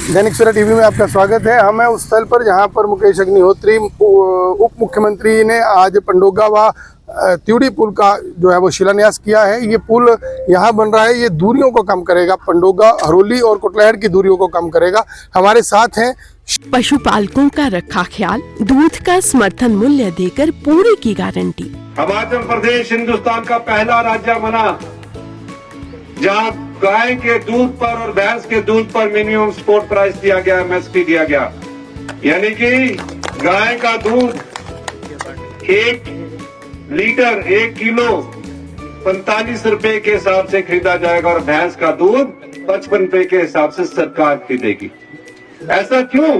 Dainik Savera TV में आपका स्वागत है। हम हैं उस स्थल पर जहां पर मुकेश अग्निहोत्री उप मुख्यमंत्री ने आज पंडोगा व त्यूड़ी पुल का जो है वो शिलान्यास किया है। ये पुल यहाँ बन रहा है, ये दूरियों को कम करेगा, पंडोगा, हरोली और कुटलैहड़ की दूरियों को कम करेगा। हमारे साथ हैं पशुपालकों का रखा ख्याल, दूध का समर्थन मूल्य देकर पूरी की गारंटी। हिमाचल प्रदेश हिंदुस्तान का पहला राज्य बना जहां गाय के दूध पर और भैंस के दूध पर मिनिमम सपोर्ट प्राइस दिया गया, एमएसपी दिया गया, यानी कि गाय का दूध 1 लीटर 1 किलो 45 रुपए के हिसाब से खरीदा जाएगा और भैंस का दूध 55 रुपए के हिसाब से सरकार खरीदेगी। ऐसा क्यों?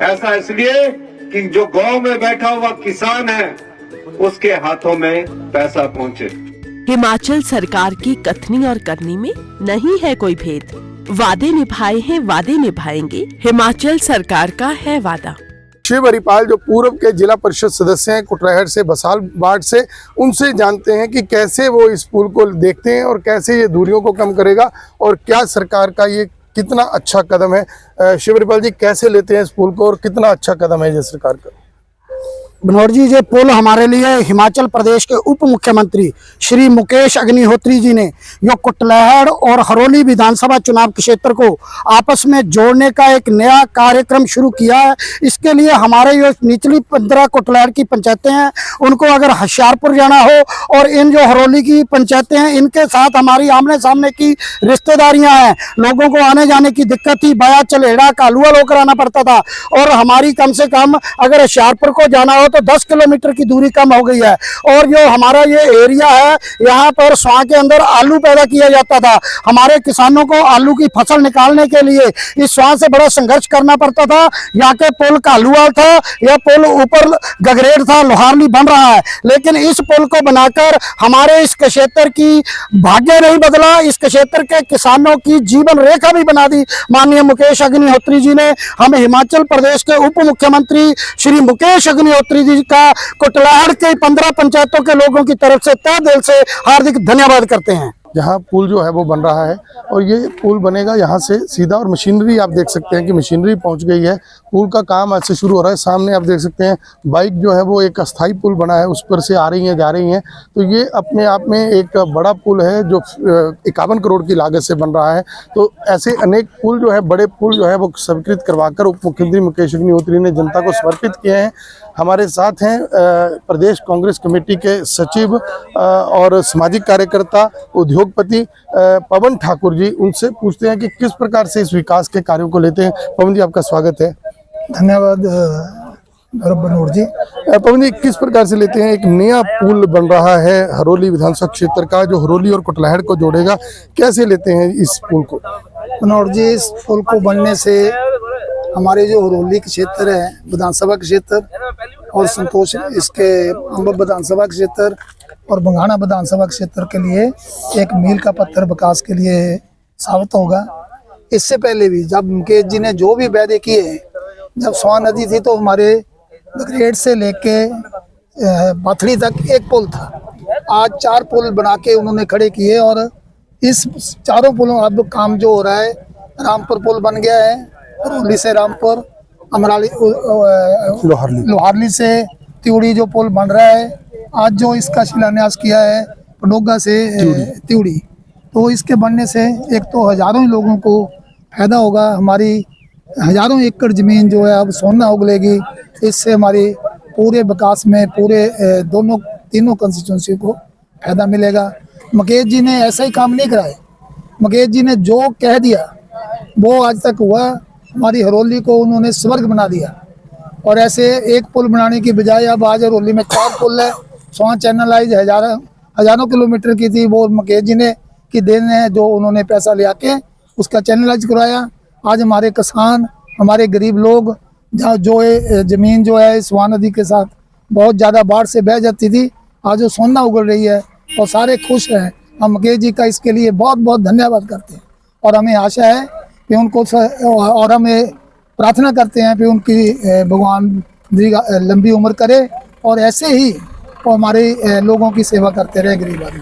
ऐसा इसलिए कि जो गांव में बैठा हुआ किसान है उसके हाथों में पैसा पहुंचे। हिमाचल सरकार की कथनी और करनी में नहीं है कोई भेद। वादे निभाए हैं, वादे निभाएंगे, हिमाचल सरकार का है वादा। शिव हरिपाल जो पूर्व के जिला परिषद सदस्य हैं कुटलैहड़ से, बसाल वार्ड से, उनसे जानते हैं कि कैसे वो इस पुल को देखते हैं और कैसे ये दूरियों को कम करेगा और क्या सरकार का ये कितना अच्छा कदम है। शिव हरिपाल जी, कैसे लेते हैं इस पुल को और कितना अच्छा कदम है ये सरकार का? बनोर जी, ये पुल हमारे लिए हिमाचल प्रदेश के उप मुख्यमंत्री श्री मुकेश अग्निहोत्री जी ने जो कुटलैहड़ और हरोली विधानसभा चुनाव क्षेत्र को आपस में जोड़ने का एक नया कार्यक्रम शुरू किया है। इसके लिए हमारे जो निचली 15 कुटलैहड़ की पंचायतें हैं उनको अगर होशियारपुर जाना हो और इन जो हरोली की पंचायतें हैं इनके साथ हमारी आमने सामने की रिश्तेदारियां हैं, लोगों को आने जाने की दिक्कत थी, बाया चलेड़ा कालुआ होकर आना पड़ता था और हमारी कम से कम अगर होशियारपुर को जाना हो तो 10 किलोमीटर की दूरी कम हो गई है। और जो हमारा ये एरिया है यहाँ पर स्वां के अंदर आलू पैदा किया जाता था। हमारे किसानों को आलू की फसल निकालने के लिए इस स्वां से बड़ा संघर्ष करना पड़ता था। यहाँ के पुल कालुआ था, यह पुल ऊपर गगरेट था, लोहारली बन रहा है, लेकिन इस पुल को बनाकर हमारे इस क्षेत्र की भाग्य नहीं बदला, इस क्षेत्र के किसानों की जीवन रेखा भी बना दी। माननीय मुकेश अग्निहोत्री जी ने हमें हिमाचल प्रदेश के उप मुख्यमंत्री श्री मुकेश अग्निहोत्री जी का कुटलैहड़ के 15 पंचायतों के लोगों की तरफ से तहे दिल से हार्दिक धन्यवाद करते हैं। यहाँ पुल जो है वो बन रहा है और ये पुल बनेगा यहाँ से सीधा और मशीनरी आप देख सकते हैं कि मशीनरी पहुँच गई है। पुल का काम आज से शुरू हो रहा है। सामने आप देख सकते हैं बाइक जो है वो एक अस्थाई पुल बना है, उस पर से आ रही हैं, जा रही हैं। तो ये अपने आप में एक बड़ा पुल है जो 51 करोड़ की लागत से बन रहा है। तो ऐसे अनेक पुल जो है, बड़े पुल जो है वो स्वीकृत करवाकर उप मुख्यमंत्री मुकेश अग्निहोत्री ने जनता को समर्पित किए हैं। हमारे साथ हैं प्रदेश कांग्रेस कमेटी के सचिव और सामाजिक कार्यकर्ता उद्योगपति पवन ठाकुर जी। उनसे पूछते हैं कि किस प्रकार से इस विकास के कार्यों को लेते हैं। पवन जी, आपका स्वागत है। धन्यवाद बनोर जी। पवन जी, किस प्रकार से लेते हैं? एक नया पुल बन रहा है हरोली विधानसभा क्षेत्र का जो हरोली और कुटलैहड़ को जोड़ेगा, कैसे लेते हैं इस पुल को? बनोर जी, इस पुल को बनने से हमारे जो हरोली क्षेत्र है विधानसभा क्षेत्र और संतोष इसके अम्ब विधानसभा क्षेत्र और बंगाना विधानसभा क्षेत्र के लिए एक मील का पत्थर विकास के लिए साबित होगा। इससे पहले भी जब मुकेश जी ने जो भी वादे किए, जब स्वां नदी थी तो हमारे गगरेट से लेके बाथड़ी तक एक पुल था। आज 4 पुल बना के उन्होंने खड़े किए और इस चारों पुलों अब काम जो हो रहा है, रामपुर पुल बन गया है, हरोली से रामपुर, अमराली लोहारली से त्यूड़ी जो पुल बन रहा है, आज जो इसका शिलान्यास किया है पंडोगा से त्यूड़ी, तो इसके बनने से एक तो हजारों ही लोगों को फायदा होगा। हमारी हजारों एकड़ जमीन जो है अब सोना उगलेगी। इससे हमारी पूरे विकास में पूरे तीनों कंस्टिट्यूंसी को फायदा मिलेगा। मुकेश जी ने ऐसा ही काम नहीं कराया, मुकेश जी ने जो कह दिया वो आज तक हुआ। हमारी हरोली को उन्होंने स्वर्ग बना दिया और ऐसे एक पुल बनाने की बजाय अब आज हरोली में 4 पुल है। स्वां चैनलाइज हजारों किलोमीटर की थी, वो मुकेश जी ने की देन है जो उन्होंने पैसा ले आके उसका चैनलाइज करवाया। आज हमारे किसान, हमारे गरीब लोग जहाँ जो जमीन जो है स्वां नदी के साथ बहुत ज़्यादा बाढ़ से बह जाती थी, आज वो सोना उगल रही है और सारे खुश हैं। हम मुकेश जी का इसके लिए बहुत बहुत धन्यवाद करते हैं और हमें आशा है कि उनको और हमें प्रार्थना करते हैं कि उनकी भगवान लंबी उम्र करे और ऐसे ही वो हमारे लोगों की सेवा करते रहे, गरीब आदमी।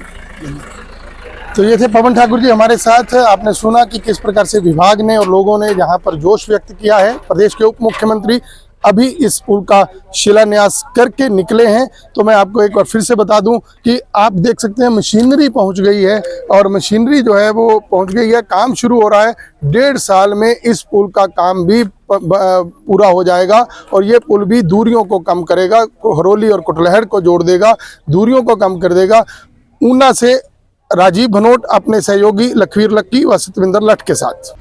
तो ये थे पवन ठाकुर जी हमारे साथ। आपने सुना कि किस प्रकार से विभाग ने और लोगों ने यहाँ पर जोश व्यक्त किया है। प्रदेश के उप मुख्यमंत्री अभी इस पुल का शिलान्यास करके निकले हैं। तो मैं आपको एक बार फिर से बता दूं कि आप देख सकते हैं मशीनरी पहुंच गई है और मशीनरी जो है वो पहुंच गई है, काम शुरू हो रहा है। 1.5 साल में इस पुल का काम भी पूरा हो जाएगा और ये पुल भी दूरियों को कम करेगा, हरोली और कुटलहड़ को जोड़ देगा, दूरियों को कम कर देगा। ऊना से राजीव भनोट अपने सहयोगी लखवीर लक्की व सतविंदर लठ के साथ।